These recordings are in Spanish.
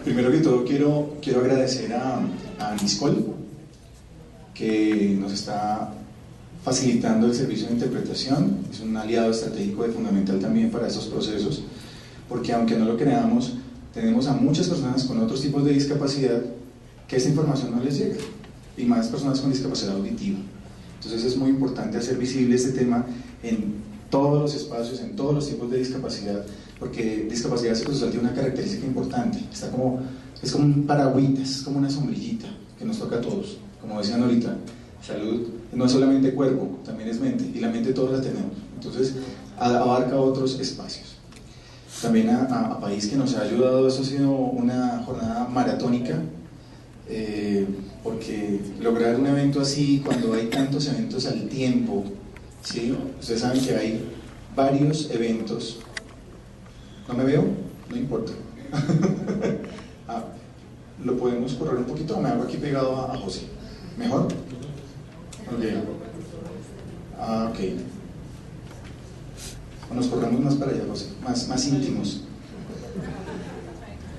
Primero que todo quiero agradecer a Niscol, que nos está facilitando el servicio de interpretación. Es un aliado estratégico de fundamental también para estos procesos, porque aunque no lo creamos, tenemos a muchas personas con otros tipos de discapacidad que esa información no les llega, y más personas con discapacidad auditiva. Entonces es muy importante hacer visible este tema en todos los espacios, en todos los tipos de discapacidad, porque discapacidad psicosocial tiene una característica importante, es como un paragüitas, es como una sombrillita que nos toca a todos. Como decían ahorita, salud no es solamente cuerpo, también es mente, y la mente todos la tenemos, entonces abarca otros espacios. También a País, que nos ha ayudado. Eso ha sido una jornada maratónica, porque lograr un evento así, cuando hay tantos eventos al tiempo, ¿sí? Ustedes saben que hay varios eventos. ¿No me veo? No importa. ¿Lo podemos correr un poquito o me hago aquí pegado a José? ¿Mejor? Ok. Ok. O nos corremos más para allá, José, más íntimos.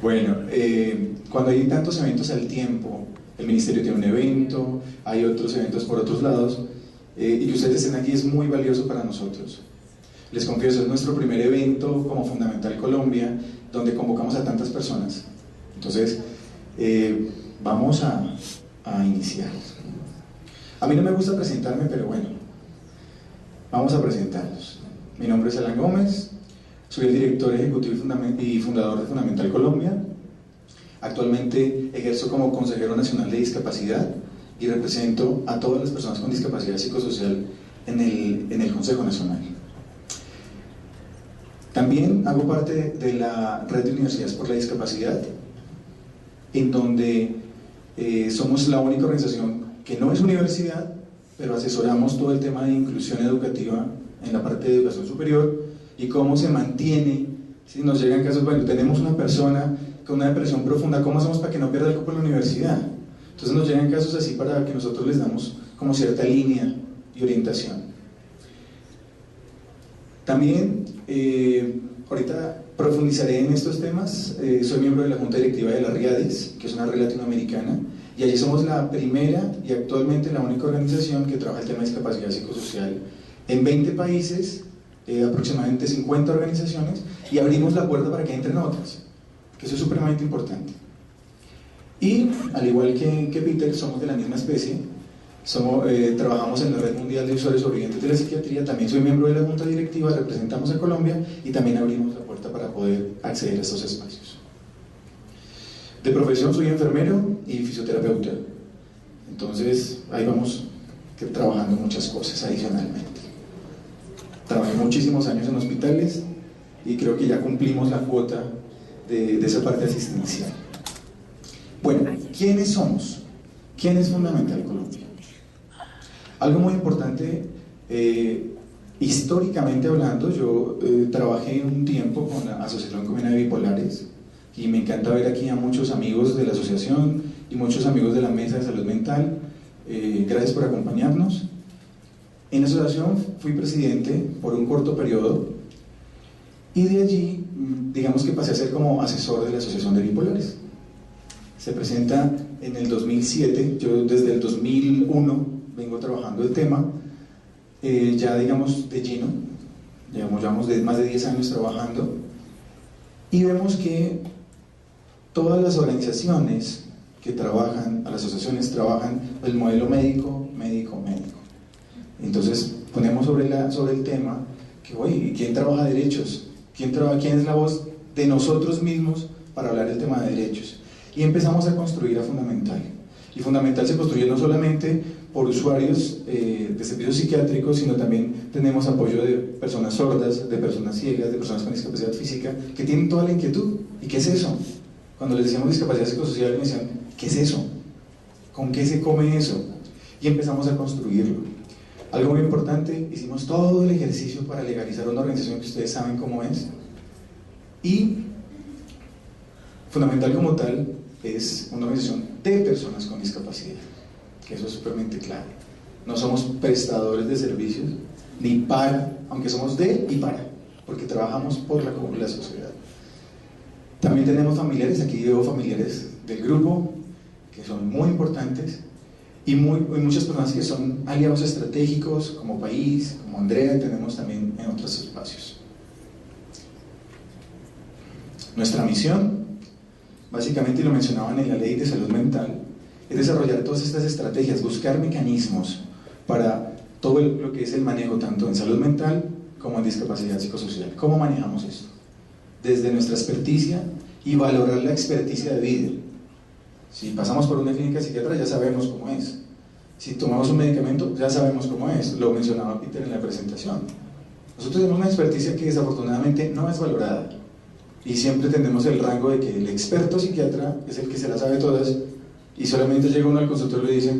Bueno, cuando hay tantos eventos al tiempo, el ministerio tiene un evento, hay otros eventos por otros lados, y que ustedes estén aquí es muy valioso para nosotros. Les confieso, es nuestro primer evento como Fundamental Colombia, donde convocamos a tantas personas. Entonces, vamos a iniciar. A mí no me gusta presentarme, pero bueno, vamos a presentarnos. Mi nombre es Alan Gómez, soy el director ejecutivo y fundador de Fundamental Colombia. Actualmente ejerzo como consejero nacional de discapacidad y represento a todas las personas con discapacidad psicosocial en el Consejo Nacional. También hago parte de la Red de Universidades por la Discapacidad, en donde somos la única organización que no es universidad, pero asesoramos todo el tema de inclusión educativa en la parte de educación superior y cómo se mantiene. Si nos llegan casos, bueno, tenemos una persona con una depresión profunda, ¿cómo hacemos para que no pierda el cupo en la universidad? Entonces nos llegan casos así para que nosotros les damos como cierta línea y orientación. También, ahorita profundizaré en estos temas. Soy miembro de la Junta Directiva de la RIADES, que es una red latinoamericana, y allí somos la primera y actualmente la única organización que trabaja el tema de discapacidad psicosocial en 20 países, aproximadamente 50 organizaciones, y abrimos la puerta para que entren otras, que eso es supremamente importante. Y al igual que Peter, somos de la misma especie, trabajamos en la Red Mundial de Usuarios Sobrevivientes de la Psiquiatría. También soy miembro de la Junta Directiva, representamos a Colombia y también abrimos la puerta para poder acceder a estos espacios. De profesión soy enfermero y fisioterapeuta, entonces ahí vamos trabajando muchas cosas adicionalmente. Trabajé muchísimos años en hospitales y creo que ya cumplimos la cuota de esa parte asistencial. Bueno, ¿quiénes somos? ¿Quién es Fundamental Colombia? Algo muy importante, históricamente hablando, yo trabajé un tiempo con la Asociación Colombiana de Bipolares, y me encanta ver aquí a muchos amigos de la asociación y muchos amigos de la Mesa de Salud Mental. Gracias por acompañarnos. En la asociación fui presidente por un corto periodo, y de allí, digamos que pasé a ser como asesor de la Asociación de Bipolares. Se presenta en el 2007, yo desde el 2001 vengo trabajando el tema, ya digamos de lleno, llevamos más de 10 años trabajando, y vemos que todas las organizaciones que trabajan, las asociaciones trabajan el modelo médico. Entonces ponemos sobre el tema que, oye, ¿quién trabaja derechos? ¿Quién es la voz de nosotros mismos para hablar del tema de derechos? Y empezamos a construir a Fundamental. Y Fundamental se construye no solamente por usuarios de servicios psiquiátricos, sino también tenemos apoyo de personas sordas, de personas ciegas, de personas con discapacidad física, que tienen toda la inquietud. ¿Y qué es eso? Cuando les decíamos discapacidad psicosocial, me decían, ¿qué es eso? ¿Con qué se come eso? Y empezamos a construirlo. Algo muy importante, hicimos todo el ejercicio para legalizar una organización que ustedes saben cómo es. Y Fundamental como tal es una organización de personas con discapacidad, que eso es súpermente claro. No somos prestadores de servicios, ni para, aunque somos de y para, porque trabajamos por la sociedad. También tenemos familiares, aquí veo familiares del grupo, que son muy importantes, y muchas personas que son aliados estratégicos, como país, como Andrea, tenemos también en otros espacios. Nuestra misión, básicamente, y lo mencionaban en la ley de salud mental, es desarrollar todas estas estrategias, buscar mecanismos para todo lo que es el manejo, tanto en salud mental como en discapacidad psicosocial. ¿Cómo manejamos esto? Desde nuestra experticia y valorar la experticia de vida. Si pasamos por una clínica psiquiatra ya sabemos cómo es. Si tomamos un medicamento ya sabemos cómo es. Lo mencionaba Peter en la presentación. Nosotros tenemos una experticia que desafortunadamente no es valorada. Y siempre tenemos el rango de que el experto psiquiatra es el que se las sabe todas y solamente llega uno al consultorio y le dice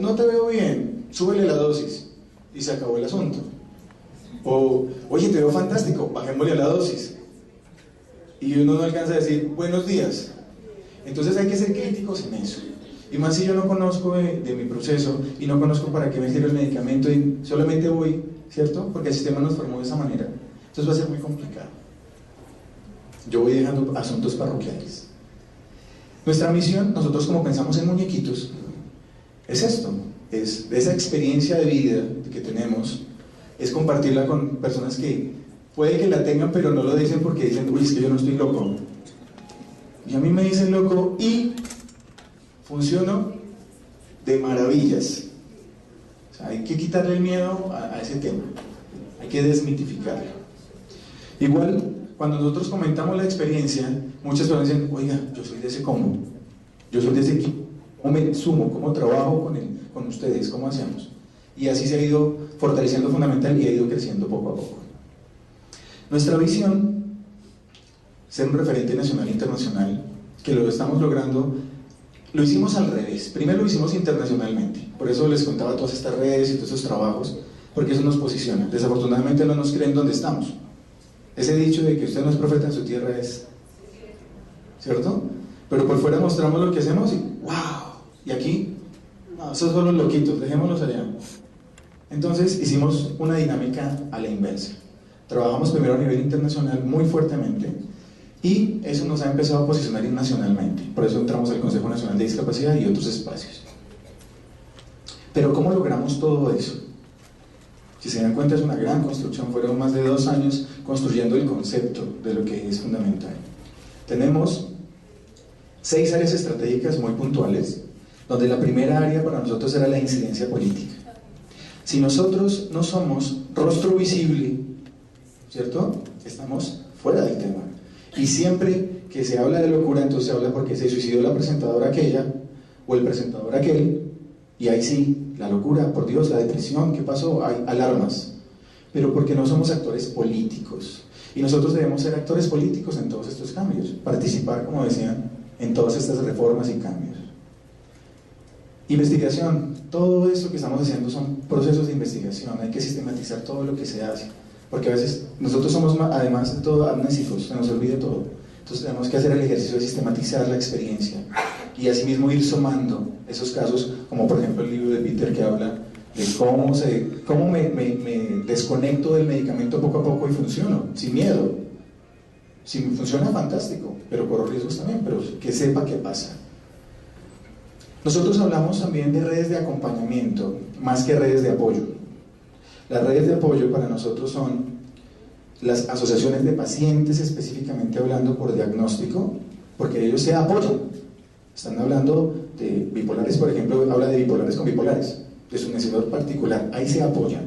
no te veo bien, súbele la dosis y se acabó el asunto. O, oye, te veo fantástico, bajémosle a la dosis. Y uno no alcanza a decir buenos días. Entonces hay que ser críticos en eso. Y más si yo no conozco de mi proceso y no conozco para qué me sirve el medicamento y solamente voy, ¿cierto? Porque el sistema nos formó de esa manera. Entonces va a ser muy complicado. Yo voy dejando asuntos parroquiales. Nuestra misión, nosotros como pensamos en muñequitos, es esto, es esa experiencia de vida que tenemos, es compartirla con personas que puede que la tengan pero no lo dicen porque dicen, uy, es que yo no estoy loco. Y a mí me dicen loco y funciono de maravillas. O sea, hay que quitarle el miedo a ese tema, hay que desmitificarlo. Igual, cuando nosotros comentamos la experiencia, muchas personas dicen, oiga, yo soy de ese combo, yo soy de ese equipo, ¿cómo me sumo? ¿Cómo trabajo con ustedes? ¿Cómo hacemos? Y así se ha ido fortaleciendo fundamental y ha ido creciendo poco a poco. Nuestra visión, ser un referente nacional e internacional, que lo estamos logrando, lo hicimos al revés. Primero lo hicimos internacionalmente, por eso les contaba todas estas redes y todos esos trabajos, porque eso nos posiciona. Desafortunadamente no nos creen donde estamos. Ese dicho de que usted no es profeta en su tierra es, ¿cierto? Pero por fuera mostramos lo que hacemos y ¡wow! Y aquí, no, esos son los loquitos, dejémoslos allá. Entonces hicimos una dinámica a la inversa. Trabajamos primero a nivel internacional muy fuertemente y eso nos ha empezado a posicionar nacionalmente. Por eso entramos al Consejo Nacional de Discapacidad y otros espacios. Pero ¿cómo logramos todo eso? Si se dan cuenta, es una gran construcción. Fueron más de 2 años construyendo el concepto de lo que es fundamental. Tenemos 6 áreas estratégicas muy puntuales, donde la primera área para nosotros era la incidencia política. Si nosotros no somos rostro visible, ¿cierto? Estamos fuera del tema. Y siempre que se habla de locura, entonces se habla porque se suicidó la presentadora aquella o el presentador aquel, y ahí sí, la locura, por Dios, la depresión, ¿qué pasó? Hay alarmas. Pero porque no somos actores políticos. Y nosotros debemos ser actores políticos en todos estos cambios, participar, como decían, en todas estas reformas y cambios. Investigación, todo esto que estamos haciendo son procesos de investigación, hay que sistematizar todo lo que se hace, porque a veces nosotros somos, además de todo, amnésicos, se nos olvida todo. Entonces tenemos que hacer el ejercicio de sistematizar la experiencia y asimismo ir sumando esos casos, como por ejemplo el libro de Peter que habla de cómo me desconecto del medicamento poco a poco y funciono, sin miedo. Si funciona, fantástico, pero corro riesgos también, pero que sepa qué pasa. Nosotros hablamos también de redes de acompañamiento, más que redes de apoyo. Las redes de apoyo para nosotros son las asociaciones de pacientes, específicamente hablando por diagnóstico, porque ellos se apoyan. Están hablando de bipolares, por ejemplo, habla de bipolares con bipolares, de su necesidad particular, ahí se apoyan.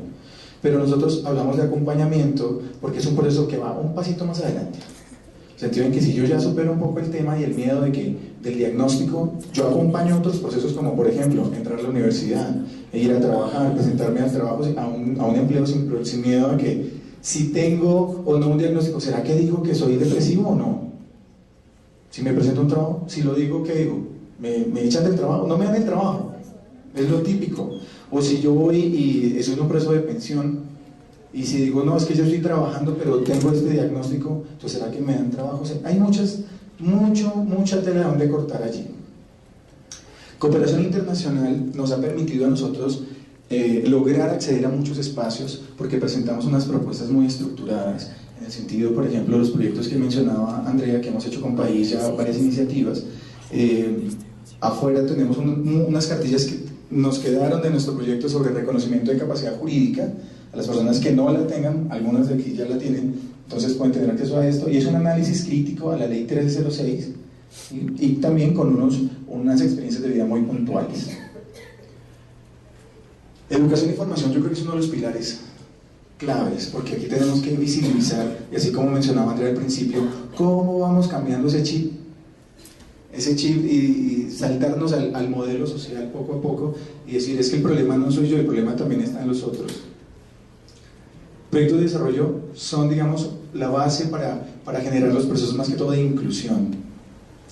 Pero nosotros hablamos de acompañamiento porque es un proceso que va un pasito más adelante. En el sentido en que si yo ya supero un poco el tema y el miedo del diagnóstico, yo acompaño otros procesos como por ejemplo entrar a la universidad, ir a trabajar, presentarme al trabajo a un empleo sin miedo a que si tengo o no un diagnóstico, ¿será que digo que soy depresivo o no? Si me presento un trabajo, si lo digo, ¿qué digo? ¿Me echan del trabajo? No me dan el trabajo, es lo típico. O si yo voy y estoy en un proceso de pensión y si digo, no, es que yo estoy trabajando pero tengo este diagnóstico, entonces ¿será que me dan trabajo? O sea, hay mucha tela donde cortar allí. Cooperación internacional nos ha permitido a nosotros lograr acceder a muchos espacios porque presentamos unas propuestas muy estructuradas en el sentido, por ejemplo, los proyectos que mencionaba Andrea, que hemos hecho con País, ya varias iniciativas. Afuera tenemos unas cartillas que nos quedaron de nuestro proyecto sobre reconocimiento de capacidad jurídica. A las personas que no la tengan, algunas de aquí ya la tienen, entonces pueden tener acceso a esto, y es un análisis crítico a la ley 1306 y también con unas experiencias de vida muy puntuales. Educación y formación yo creo que es uno de los pilares claves, porque aquí tenemos que visibilizar, y así como mencionaba Andrea al principio, cómo vamos cambiando ese chip y saltarnos al modelo social poco a poco y decir, es que el problema no soy yo, el problema también está en los otros. Proyectos de desarrollo son, digamos, la base para generar los procesos más que todo de inclusión.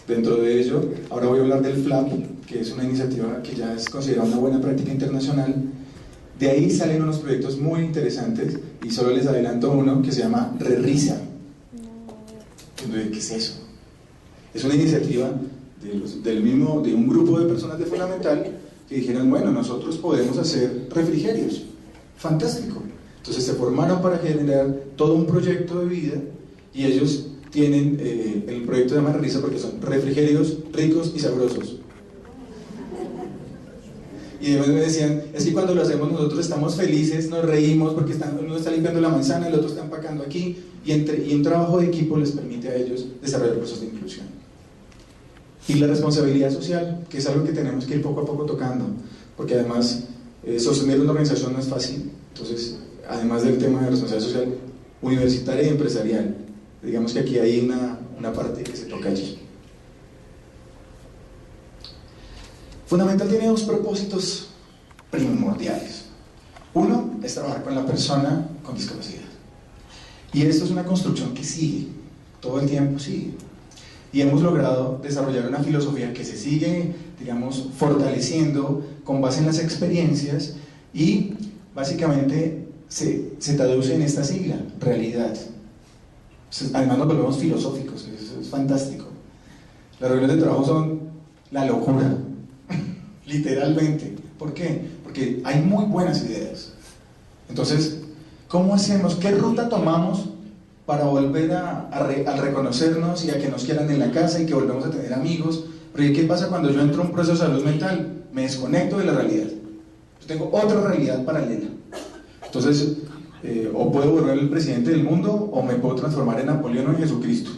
Dentro de ello, ahora voy a hablar del FLAP, que es una iniciativa que ya es considerada una buena práctica internacional. De ahí salen unos proyectos muy interesantes y solo les adelanto uno que se llama ReRisa. ¿Qué es eso? Es una iniciativa de un grupo de personas de Fundamental que dijeron, bueno, nosotros podemos hacer refrigerios. Fantástico. Entonces se formaron para generar todo un proyecto de vida y ellos tienen el proyecto de ReRisa porque son refrigerios ricos y sabrosos. Y además me decían, es que cuando lo hacemos nosotros estamos felices, nos reímos porque uno está limpiando la manzana, el otro está empacando aquí, y un trabajo de equipo les permite a ellos desarrollar procesos de inclusión. Y la responsabilidad social, que es algo que tenemos que ir poco a poco tocando, porque además sostener una organización no es fácil. Entonces, además del tema de responsabilidad social universitaria y empresarial, digamos que aquí hay una parte que se toca allí. Fundamental tiene dos propósitos primordiales. Uno es trabajar con la persona con discapacidad. Y esto es una construcción que sigue, todo el tiempo sigue. Y hemos logrado desarrollar una filosofía que se sigue, digamos, fortaleciendo con base en las experiencias y básicamente se traduce en esta sigla, realidad. Además nos volvemos filosóficos, eso es fantástico. Las reuniones de trabajo son la locura, literalmente. ¿Por qué? Porque hay muy buenas ideas. Entonces, ¿cómo hacemos? ¿Qué ruta tomamos para volver a reconocernos y a que nos quieran en la casa y que volvemos a tener amigos? Porque ¿qué pasa cuando yo entro a un proceso de salud mental? Me desconecto de la realidad. Yo tengo otra realidad paralela. Entonces, o puedo volver el presidente del mundo o me puedo transformar en Napoleón o en Jesucristo.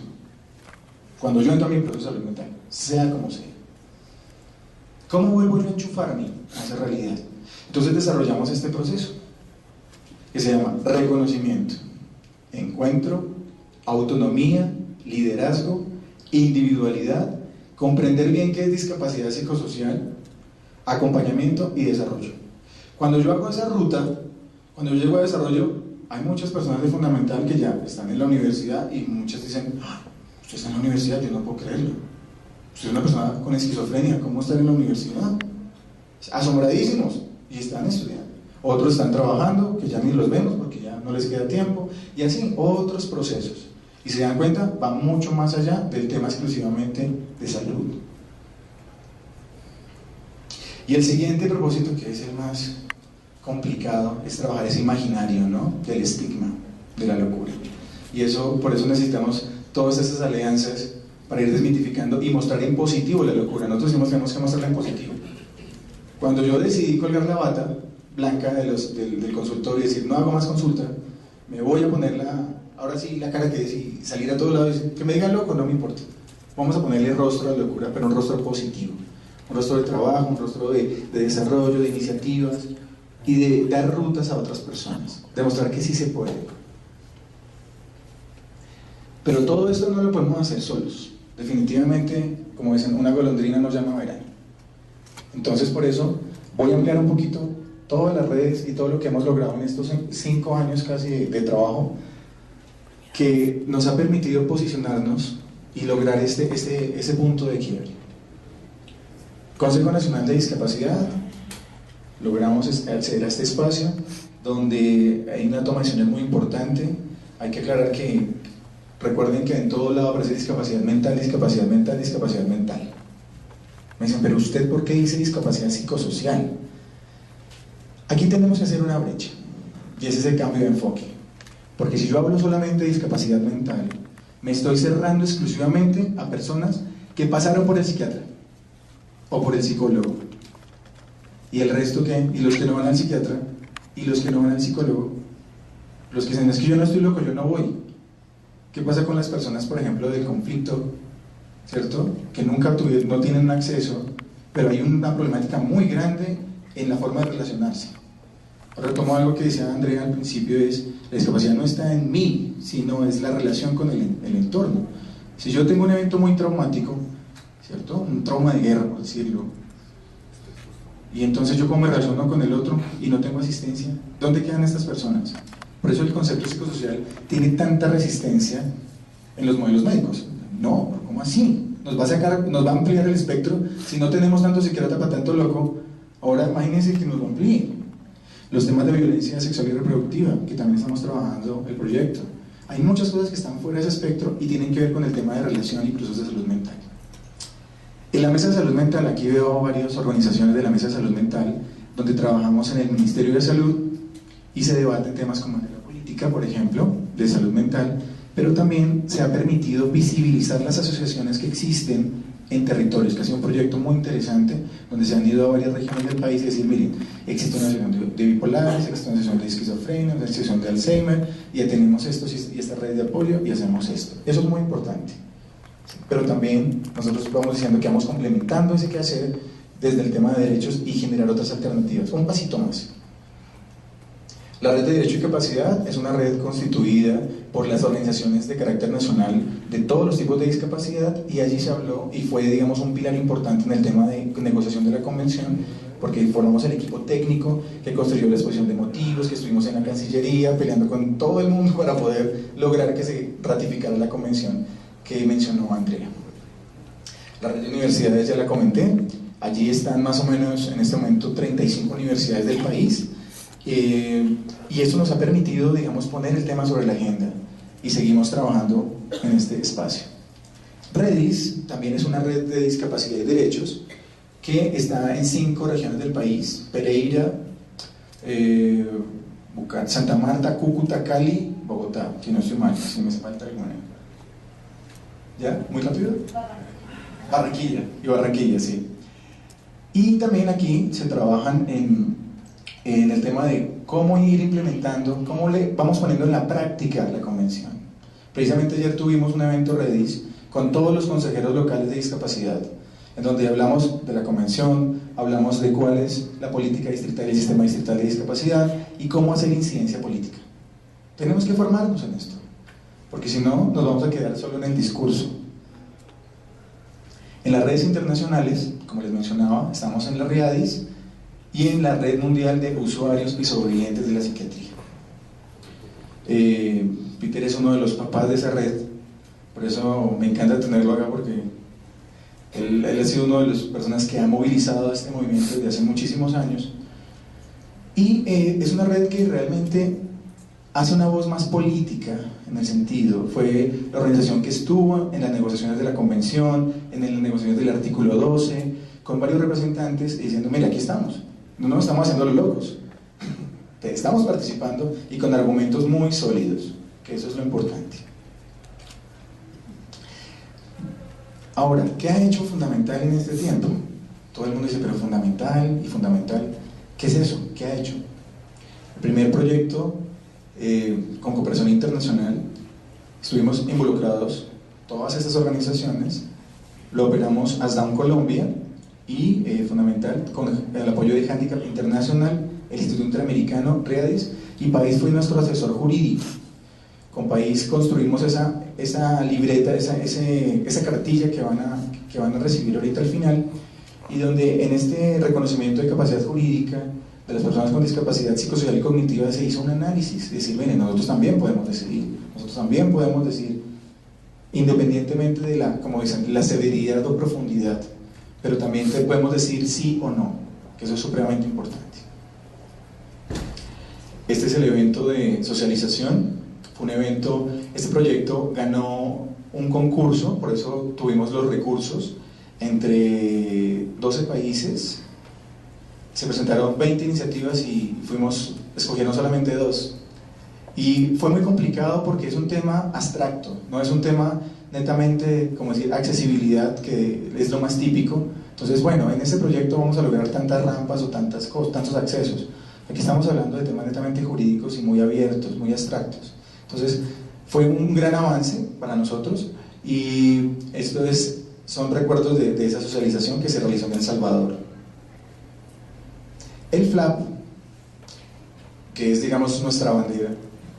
Cuando yo entro a mi proceso de salud mental, sea como sea. ¿Cómo vuelvo yo a enchufarme a esa realidad? Entonces desarrollamos este proceso que se llama reconocimiento, encuentro, autonomía, liderazgo, individualidad, comprender bien qué es discapacidad psicosocial, acompañamiento y desarrollo. Cuando yo hago esa ruta, cuando yo llego a desarrollo, hay muchas personas de Fundamental que ya están en la universidad y muchas dicen, usted está en la universidad, yo no puedo creerlo. Usted es una persona con esquizofrenia, ¿cómo estar en la universidad? Asombradísimos, y están estudiando. Otros están trabajando, que ya ni los vemos porque ya no les queda tiempo, y así otros procesos. Y se dan cuenta, va mucho más allá del tema exclusivamente de salud. Y el siguiente propósito, que es el más complicado, es trabajar ese imaginario, ¿no? Del estigma, de la locura. Y eso, por eso necesitamos todas estas alianzas para ir desmitificando y mostrar en positivo la locura. Nosotros decimos que tenemos que mostrarla en positivo. Cuando yo decidí colgar la bata blanca del consultorio y decir, no hago más consulta, me voy a poner ahora sí la cara que es y salir a todos lados y decir, que me digan loco, no me importa. Vamos a ponerle rostro a la locura, pero un rostro positivo. Un rostro de trabajo, un rostro de desarrollo, de iniciativas y de dar rutas a otras personas. Demostrar que sí se puede. Pero todo esto no lo podemos hacer solos. Definitivamente, como dicen, una golondrina no llama verano. Entonces, por eso voy a ampliar un poquito todas las redes y todo lo que hemos logrado en estos 5 años casi de trabajo, que nos ha permitido posicionarnos y lograr ese punto de quiebre. Consejo Nacional de Discapacidad, logramos acceder a este espacio donde hay una toma de decisiones muy importante. Hay que aclarar que recuerden que en todo lado aparece discapacidad mental, discapacidad mental, discapacidad mental. Me dicen, pero usted, ¿por qué dice discapacidad psicosocial? Aquí tenemos que hacer una brecha, y ese es el cambio de enfoque. Porque si yo hablo solamente de discapacidad mental, me estoy cerrando exclusivamente a personas que pasaron por el psiquiatra o por el psicólogo. ¿Y el resto qué? ¿Y los que no van al psiquiatra? ¿Y los que no van al psicólogo? Los que dicen, es que yo no estoy loco, yo no voy. ¿Qué pasa con las personas, por ejemplo, del conflicto, ¿cierto? Que nunca no tienen acceso, pero hay una problemática muy grande en la forma de relacionarse. Ahora retomo algo que decía Andrea al principio, es la discapacidad no está en mí, sino es la relación con el entorno. Si yo tengo un evento muy traumático, ¿cierto? Un trauma de guerra, por decirlo, y entonces yo como me relaciono con el otro y no tengo asistencia, ¿dónde quedan estas personas? Por eso el concepto psicosocial tiene tanta resistencia en los modelos médicos. No, ¿cómo así? Nos va a ampliar el espectro. Si no tenemos tanto psiquiatra para tanto loco, ahora imagínense que nos lo amplíe. Los temas de violencia sexual y reproductiva, que también estamos trabajando el proyecto. Hay muchas cosas que están fuera de ese espectro y tienen que ver con el tema de relación y procesos de salud mental. En la Mesa de Salud Mental, aquí veo varias organizaciones de la Mesa de Salud Mental, donde trabajamos en el Ministerio de Salud y se debaten temas como la política, por ejemplo, de salud mental, pero también se ha permitido visibilizar las asociaciones que existen en territorios, que ha sido un proyecto muy interesante, donde se han ido a varias regiones del país y decir, miren, existe una asociación de bipolares, existe una asociación de esquizofrenia, una asociación de Alzheimer, y ya tenemos esto y esta red de apoyo y hacemos esto. Eso es muy importante. Pero también nosotros vamos diciendo que vamos complementando ese quehacer desde el tema de derechos y generar otras alternativas. Un pasito más. La red de derecho y capacidad es una red constituida por las organizaciones de carácter nacional de todos los tipos de discapacidad, y allí se habló y fue, digamos, un pilar importante en el tema de negociación de la convención, porque formamos el equipo técnico que construyó la exposición de motivos, que estuvimos en la Cancillería peleando con todo el mundo para poder lograr que se ratificara la convención que mencionó Andrea. La red de universidades ya la comenté, allí están más o menos en este momento 35 universidades del país, y esto nos ha permitido, digamos, poner el tema sobre la agenda y seguimos trabajando en este espacio. Redis también es una red de discapacidad y derechos que está en 5 regiones del país: Pereira, Santa Marta, Cúcuta, Cali, Bogotá, que no estoy mal, si me hace falta alguna. ¿Ya? ¿Muy rápido? Barranquilla, y Barranquilla, sí. Y también aquí se trabajan en el tema de cómo ir implementando, cómo le vamos poniendo en la práctica la convención. Precisamente ayer tuvimos un evento Redis con todos los consejeros locales de discapacidad, en donde hablamos de la convención, hablamos de cuál es la política distrital y el sistema distrital de discapacidad y cómo hacer incidencia política. Tenemos que formarnos en esto, porque si no nos vamos a quedar solo en el discurso. En las redes internacionales, como les mencionaba, estamos en la RIADIS y en la Red Mundial de Usuarios y Sobrevivientes de la Psiquiatría. Peter es uno de los papás de esa red, por eso me encanta tenerlo acá, porque él ha sido una de las personas que ha movilizado este movimiento desde hace muchísimos años, y es una red que realmente hace una voz más política, en el sentido, fue la organización que estuvo en las negociaciones de la convención, en las negociaciones del artículo 12, con varios representantes diciendo, mira, aquí estamos, no nos estamos haciendo los locos, estamos participando y con argumentos muy sólidos, que eso es lo importante. Ahora, ¿qué ha hecho fundamental en este tiempo? Todo el mundo dice, pero fundamental y fundamental, ¿qué es eso? ¿Qué ha hecho? El primer proyecto con cooperación internacional, estuvimos involucrados todas estas organizaciones, lo operamos ASDAM Colombia y fundamental con el apoyo de Handicap International, el Instituto Interamericano, RIADIS, y País fue nuestro asesor jurídico. Con País construimos esa libreta, esa cartilla que van a recibir ahorita al final, y donde en este reconocimiento de capacidad jurídica de las personas con discapacidad psicosocial y cognitiva se hizo un análisis, decir, miren, nosotros también podemos decidir, nosotros también podemos decir, independientemente de como dicen, la severidad o profundidad, pero también podemos decir sí o no, que eso es supremamente importante. Este es el evento de socialización, fue un evento, este proyecto ganó un concurso, por eso tuvimos los recursos, entre 12 países, se presentaron 20 iniciativas y escogieron solamente 2. Y fue muy complicado porque es un tema abstracto, no es un tema netamente, como decir, accesibilidad, que es lo más típico. Entonces, bueno, en este proyecto vamos a lograr tantas rampas o tantas cosas, tantos accesos. Aquí estamos hablando de temas netamente jurídicos y muy abiertos, muy abstractos. Entonces, fue un gran avance para nosotros y son recuerdos de esa socialización que se realizó en El Salvador. El FLAP, que es, digamos, nuestra bandera,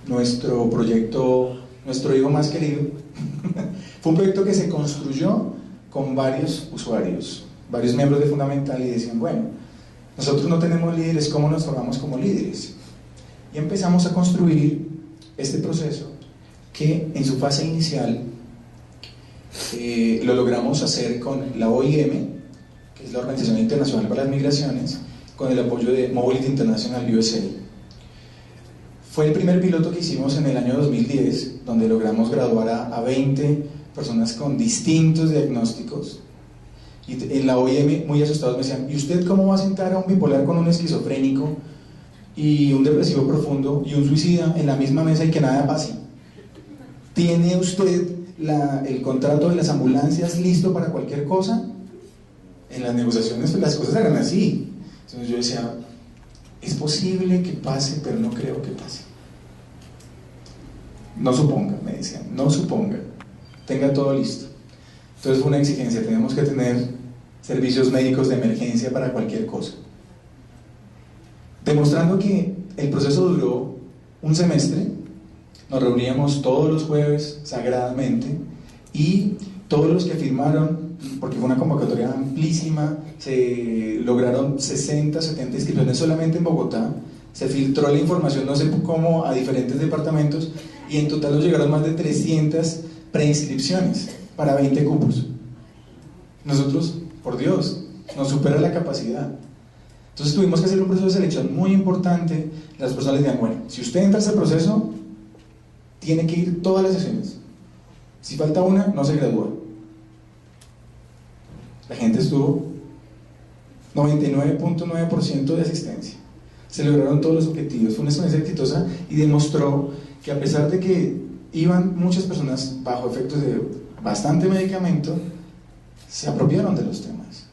nuestro proyecto, nuestro hijo más querido, fue un proyecto que se construyó con varios usuarios, varios miembros de Fundamental, y decían, bueno, nosotros no tenemos líderes, ¿cómo nos formamos como líderes? Y empezamos a construir este proceso que en su fase inicial lo logramos hacer con la OIM, que es la Organización Internacional para las Migraciones, con el apoyo de Mobility International USA. Fue el primer piloto que hicimos en el año 2010, donde logramos graduar a 20 personas con distintos diagnósticos. Y en la OIM, muy asustados, me decían, ¿y usted cómo va a sentar a un bipolar con un esquizofrénico y un depresivo profundo y un suicida en la misma mesa y que nada pase? ¿Tiene usted el contrato de las ambulancias listo para cualquier cosa? En las negociaciones pues, las cosas eran así. Entonces yo decía, es posible que pase, pero no creo que pase. No suponga, me decían, no suponga, tenga todo listo. Entonces fue una exigencia, tenemos que tener servicios médicos de emergencia para cualquier cosa. Demostrando que el proceso duró un semestre, nos reuníamos todos los jueves sagradamente y todos los que firmaron, porque fue una convocatoria amplísima, se lograron 60, 70 inscripciones solamente en Bogotá, se filtró la información no sé cómo a diferentes departamentos y en total nos llegaron más de 300 preinscripciones para 20 cupos. Nosotros, por Dios, nos supera la capacidad. Entonces tuvimos que hacer un proceso de selección muy importante. Las personas les decían, bueno, si usted entra a ese proceso, tiene que ir todas las sesiones. Si falta una, no se gradúa. La gente estuvo 99.9% de asistencia. Se lograron todos los objetivos. Fue una experiencia exitosa y demostró que a pesar de que iban muchas personas bajo efectos de bastante medicamento, se apropiaron de los temas.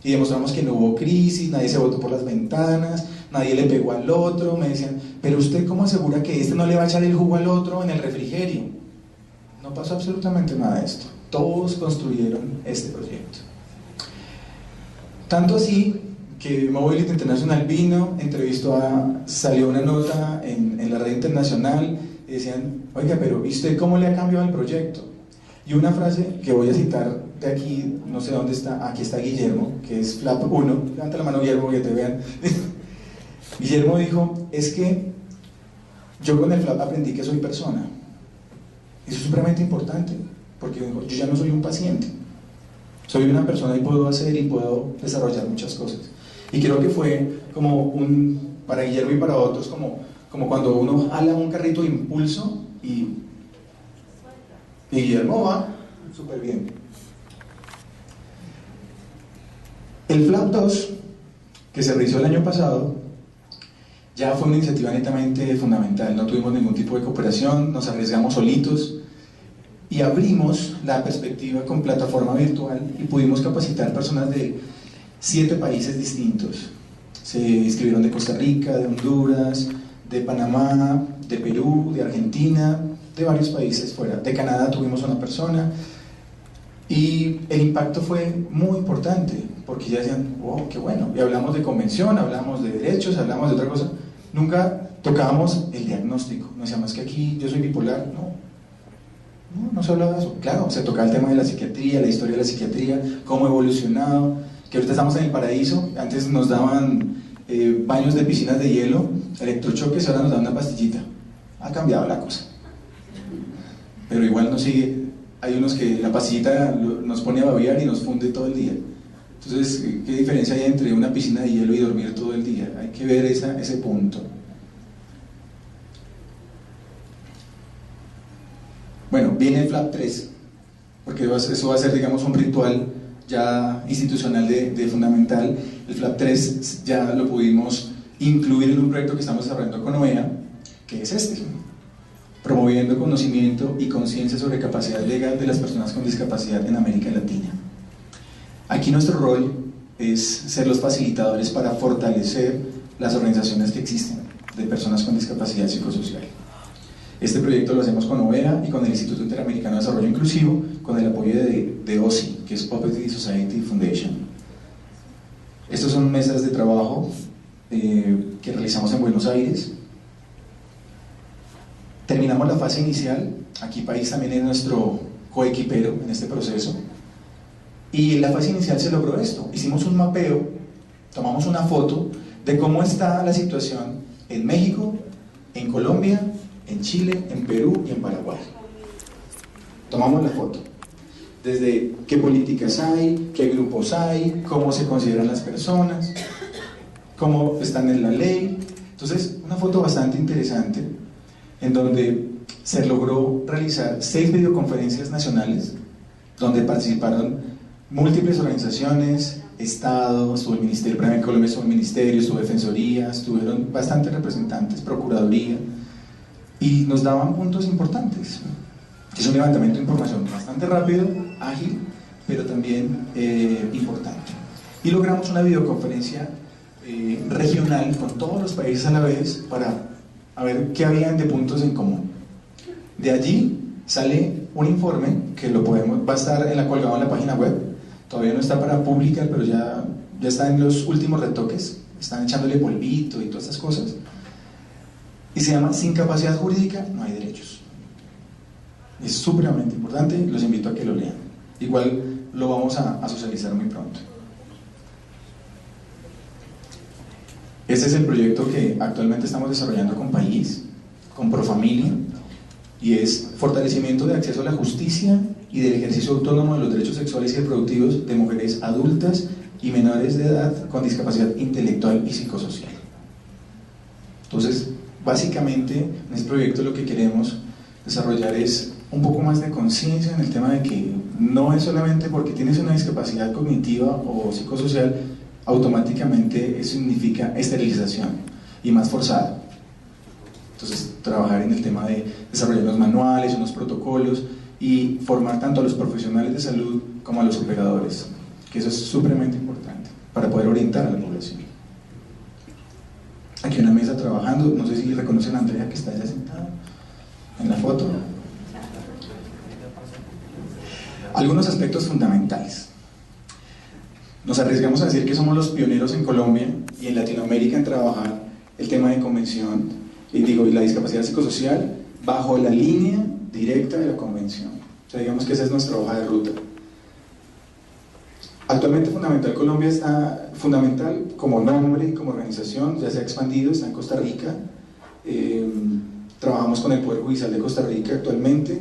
Y demostramos que no hubo crisis, nadie se botó por las ventanas, nadie le pegó al otro. Me decían, pero usted ¿cómo asegura que este no le va a echar el jugo al otro en el refrigerio? No pasó absolutamente nada de esto. Todos construyeron este proyecto. Tanto así que Mobility International vino, salió una nota en la red internacional y decían, oiga, pero ¿y usted cómo le ha cambiado el proyecto? Y una frase que voy a citar de aquí, no sé dónde está, aquí está Guillermo, que es FLAP 1, levanta la mano Guillermo que te vean. Guillermo dijo, es que yo con el FLAP aprendí que soy persona. Eso es supremamente importante, porque yo ya no soy un paciente, soy una persona y puedo hacer y puedo desarrollar muchas cosas. Y creo que fue como para Guillermo y para otros, como cuando uno jala un carrito de impulso y Guillermo va súper bien. El FLAP 2, que se realizó el año pasado, ya fue una iniciativa netamente fundamental. No tuvimos ningún tipo de cooperación, nos arriesgamos solitos y abrimos la perspectiva con plataforma virtual y pudimos capacitar personas de 7 países distintos. Se inscribieron de Costa Rica, de Honduras, de Panamá, de Perú, de Argentina, de varios países fuera. De Canadá tuvimos una persona y el impacto fue muy importante porque ya decían, wow, qué bueno. Y hablamos de convención, hablamos de derechos, hablamos de otra cosa. Nunca tocábamos el diagnóstico. No decíamos que aquí yo soy bipolar, no se hablaba de eso. Claro, se tocaba el tema de la psiquiatría, la historia de la psiquiatría, cómo ha evolucionado, que ahorita estamos en el paraíso. Antes nos daban baños de piscinas de hielo, electrochoques, ahora nos dan una pastillita. Ha cambiado la cosa, pero igual nos sigue. Hay unos que la pastillita nos pone a babear y nos funde todo el día. Entonces, ¿qué diferencia hay entre una piscina de hielo y dormir todo el día? Hay que ver ese punto. Bueno, viene el FLAP 3, porque eso va a ser, digamos, un ritual ya institucional de Fundamental. El FLAP 3 ya lo pudimos incluir en un proyecto que estamos desarrollando con OEA, que es este: promoviendo conocimiento y conciencia sobre capacidad legal de las personas con discapacidad en América Latina. Aquí nuestro rol es ser los facilitadores para fortalecer las organizaciones que existen de personas con discapacidad psicosocial. Este proyecto lo hacemos con OVEA y con el Instituto Interamericano de Desarrollo Inclusivo, con el apoyo de OSI, que es Opportunity Society Foundation. Estos son mesas de trabajo que realizamos en Buenos Aires. Terminamos la fase inicial. Aquí País también es nuestro coequipero en este proceso. Y en la fase inicial se logró esto: hicimos un mapeo, tomamos una foto de cómo está la situación en México, en Colombia, en Chile, en Perú y en Paraguay. Tomamos la foto, desde qué políticas hay, qué grupos hay, cómo se consideran las personas, cómo están en la ley. Entonces, una foto bastante interesante, en donde se logró realizar 6 videoconferencias nacionales, donde participaron múltiples organizaciones, Estado, estuvo el Ministerio, en Colombia estuvo el Ministerio, estuvo Defensoría, estuvieron bastantes representantes, Procuraduría, y nos daban puntos importantes. Es un levantamiento de información bastante rápido, ágil, pero también importante. Y logramos una videoconferencia regional con todos los países a la vez para ver qué habían de puntos en común. De allí sale un informe que va a estar colgado en la página web. Todavía no está para publicar, pero ya está en los últimos retoques, están echándole polvito y todas estas cosas, y se llama Sin capacidad jurídica no hay derechos. Es supremamente importante, los invito a que lo lean. Igual lo vamos a socializar muy pronto. Este es el proyecto que actualmente estamos desarrollando con País, con Profamilia, y es fortalecimiento de acceso a la justicia y del ejercicio autónomo de los derechos sexuales y reproductivos de mujeres adultas y menores de edad con discapacidad intelectual y psicosocial. Entonces, básicamente, en este proyecto lo que queremos desarrollar es un poco más de conciencia en el tema de que no es solamente porque tienes una discapacidad cognitiva o psicosocial, automáticamente eso significa esterilización y más forzada. Entonces, trabajar en el tema de desarrollar unos manuales, unos protocolos y formar tanto a los profesionales de salud como a los operadores, que eso es supremamente importante para poder orientar a la población. Aquí una mesa trabajando, no sé si reconocen a Andrea que está allá sentada en la foto. Algunos aspectos fundamentales. Nos arriesgamos a decir que somos los pioneros en Colombia y en Latinoamérica en trabajar el tema de convención y la discapacidad psicosocial bajo la línea directa de la convención. O sea, digamos que esa es nuestra hoja de ruta. Actualmente Fundamental Colombia está, Fundamental como nombre, como organización, ya se ha expandido, está en Costa Rica. Trabajamos con el Poder Judicial de Costa Rica actualmente.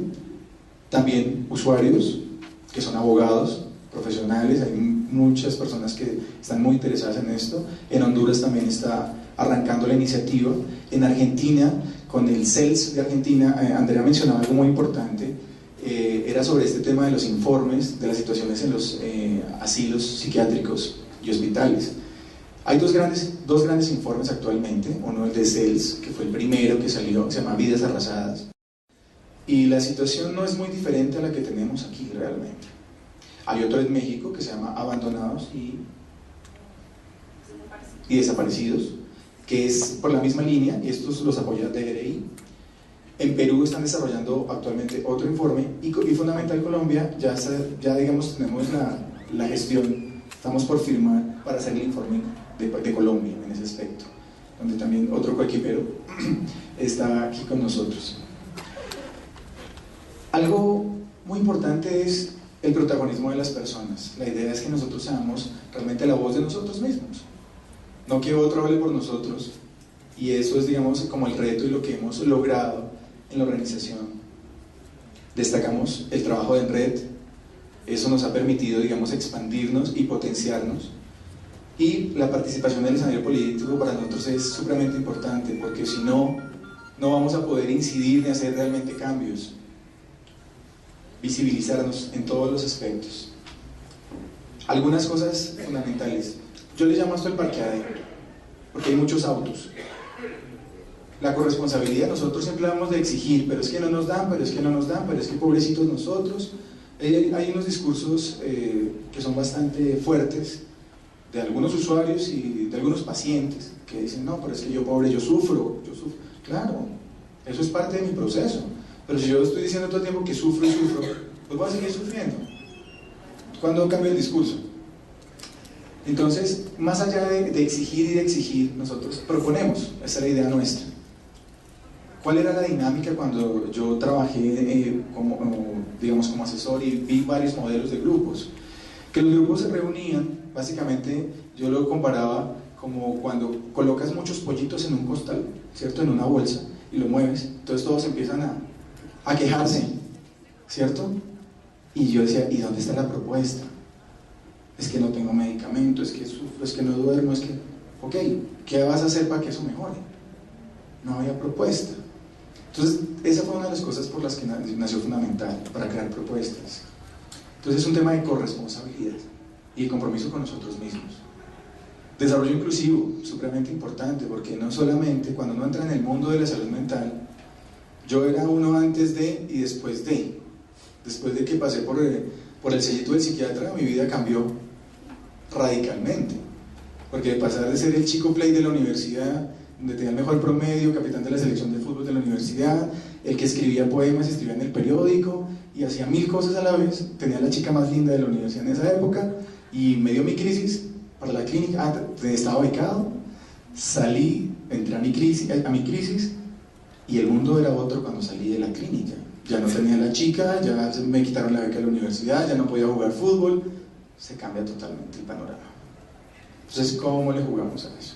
También usuarios, que son abogados, profesionales, hay muchas personas que están muy interesadas en esto. En Honduras también está arrancando la iniciativa. En Argentina, con el CELS de Argentina, Andrea mencionaba algo muy importante, era sobre este tema de los informes, de las situaciones en los asilos psiquiátricos y hospitales. Hay dos grandes informes actualmente, uno el de CELS, que fue el primero que salió, se llama Vidas Arrasadas, y la situación no es muy diferente a la que tenemos aquí realmente. Hay otro en México que se llama Abandonados y Desaparecidos, que es por la misma línea, y estos los apoya DRI. En Perú están desarrollando actualmente otro informe, y Fundamental Colombia ya digamos tenemos la gestión, estamos por firmar para hacer el informe de Colombia en ese aspecto, donde también otro coequipero está aquí con nosotros. Algo muy importante es el protagonismo de las personas. La idea es que nosotros seamos realmente la voz de nosotros mismos, no que otro hable por nosotros, y eso es, digamos, como el reto y lo que hemos logrado en la organización. Destacamos el trabajo en red, eso nos ha permitido, digamos, expandirnos y potenciarnos, y la participación del escenario político para nosotros es supremamente importante, porque si no, no vamos a poder incidir ni hacer realmente cambios. Visibilizarnos en todos los aspectos. Algunas cosas fundamentales. Yo le llamo esto el parqueadero, porque hay muchos autos. La corresponsabilidad, nosotros siempre hablamos de exigir, pero es que no nos dan, pero es que no nos dan, pero es que pobrecitos nosotros. Hay unos discursos que son bastante fuertes de algunos usuarios y de algunos pacientes que dicen, no, pero es que yo pobre, yo sufro. Claro, eso es parte de mi proceso, pero si yo estoy diciendo todo el tiempo que sufro y sufro, pues voy a seguir sufriendo. ¿Cuándo cambia el discurso? Entonces, más allá de exigir y de exigir, nosotros proponemos, esa es la idea nuestra. ¿Cuál era la dinámica cuando yo trabajé como asesor y vi varios modelos de grupos? Que los grupos se reunían, básicamente yo lo comparaba como cuando colocas muchos pollitos en un costal, ¿cierto? En una bolsa, y lo mueves, entonces todos empiezan a quejarse, ¿cierto? Y yo decía, ¿y dónde está la propuesta? Es que no tengo medicamento, es que sufro, es que no duermo, es que... Ok, ¿qué vas a hacer para que eso mejore? No había propuesta. Entonces, esa fue una de las cosas por las que nació Fundamental, para crear propuestas. Entonces es un tema de corresponsabilidad y de compromiso con nosotros mismos. Desarrollo inclusivo, supremamente importante, porque no solamente cuando uno entra en el mundo de la salud mental, yo era uno antes de y después de. Después de que pasé por el sellito del psiquiatra, mi vida cambió radicalmente. Porque de pasar de ser el chico play de la universidad, donde tenía el mejor promedio, capitán de la selección de fútbol de la universidad, el que escribía poemas, escribía en el periódico y hacía 1000 cosas a la vez, tenía la chica más linda de la universidad en esa época, y me dio mi crisis para la clínica, estaba becado, salí, entré a mi crisis, y el mundo era otro cuando salí de la clínica. Ya no tenía la chica, ya me quitaron la beca de la universidad, ya no podía jugar fútbol, se cambia totalmente el panorama. Entonces, ¿cómo le jugamos a eso?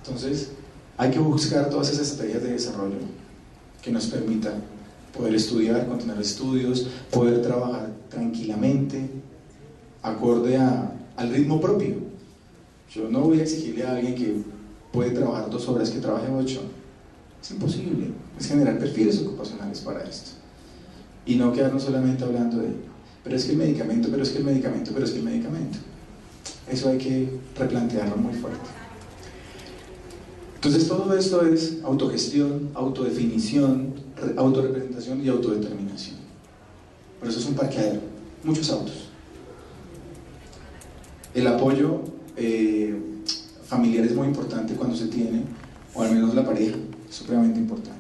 Entonces, hay que buscar todas esas estrategias de desarrollo que nos permitan poder estudiar, continuar estudios, poder trabajar tranquilamente, acorde al ritmo propio. Yo no voy a exigirle a alguien que puede trabajar 2 horas, que trabaje 8. Es imposible. Es generar perfiles ocupacionales para esto. Y no quedarnos solamente hablando de, pero es que el medicamento, pero es que el medicamento, pero es que el medicamento. Eso hay que replantearlo muy fuerte. Entonces todo esto es autogestión, autodefinición, autorrepresentación y autodeterminación. Por eso es un parqueadero, muchos autos. El apoyo familiar es muy importante cuando se tiene, o al menos la pareja, es supremamente importante.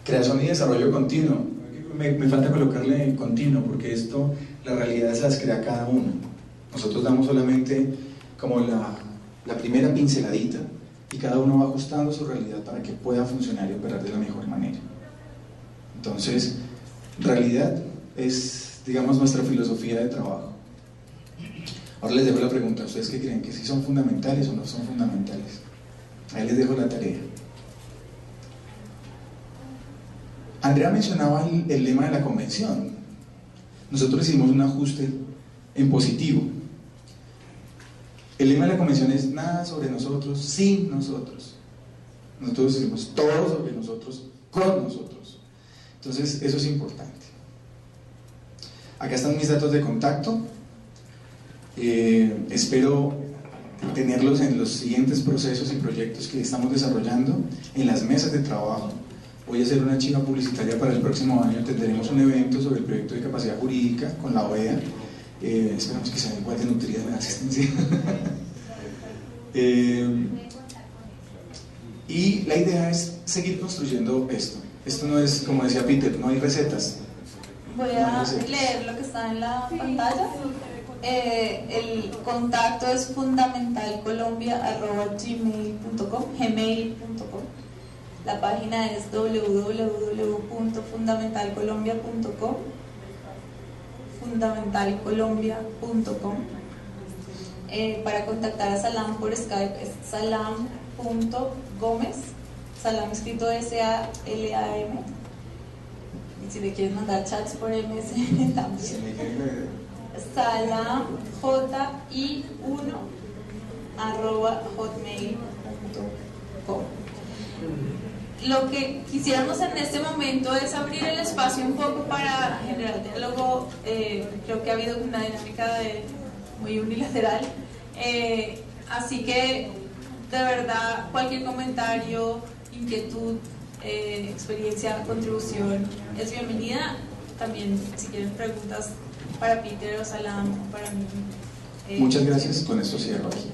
Creación y desarrollo continuo. Me falta colocarle continuo, porque esto, la realidad se las crea cada uno. Nosotros damos solamente como la primera pinceladita, y cada uno va ajustando su realidad para que pueda funcionar y operar de la mejor manera. Entonces, realidad es, digamos, nuestra filosofía de trabajo. Ahora les dejo la pregunta, ¿ustedes qué creen? ¿Que sí son fundamentales o no son fundamentales? Ahí les dejo la tarea. Andrea mencionaba el lema de la convención. Nosotros hicimos un ajuste en positivo. El lema de la convención es nada sobre nosotros, sin nosotros. Nosotros decimos todo sobre nosotros, con nosotros. Entonces, eso es importante. Acá están mis datos de contacto. Espero tenerlos en los siguientes procesos y proyectos que estamos desarrollando, en las mesas de trabajo. Voy a hacer una chiva publicitaria para el próximo año. Tendremos un evento sobre el proyecto de capacidad jurídica con la OEA. Esperamos que sea igual de nutrida la asistencia. Y la idea es seguir construyendo esto. Esto no es, como decía Peter, no hay recetas. Voy a leer lo que está en la pantalla. El contacto es fundamentalcolombia@gmail.com. La página es www.fundamentalcolombia.com. fundamentalcolombia.com. Para contactar a Salam por Skype es salam.gomez, Salam escrito S-A-L-A-M. Y si le quieres mandar chats por MSN también. Salam ji1@hotmail.com. Lo que quisiéramos en este momento es abrir el espacio un poco para generar diálogo. Creo que ha habido una dinámica muy unilateral, así que de verdad, cualquier comentario, inquietud, experiencia, contribución es bienvenida. También, si quieren preguntas para Peter o Salam o para mí. Muchas gracias, con esto cierro aquí.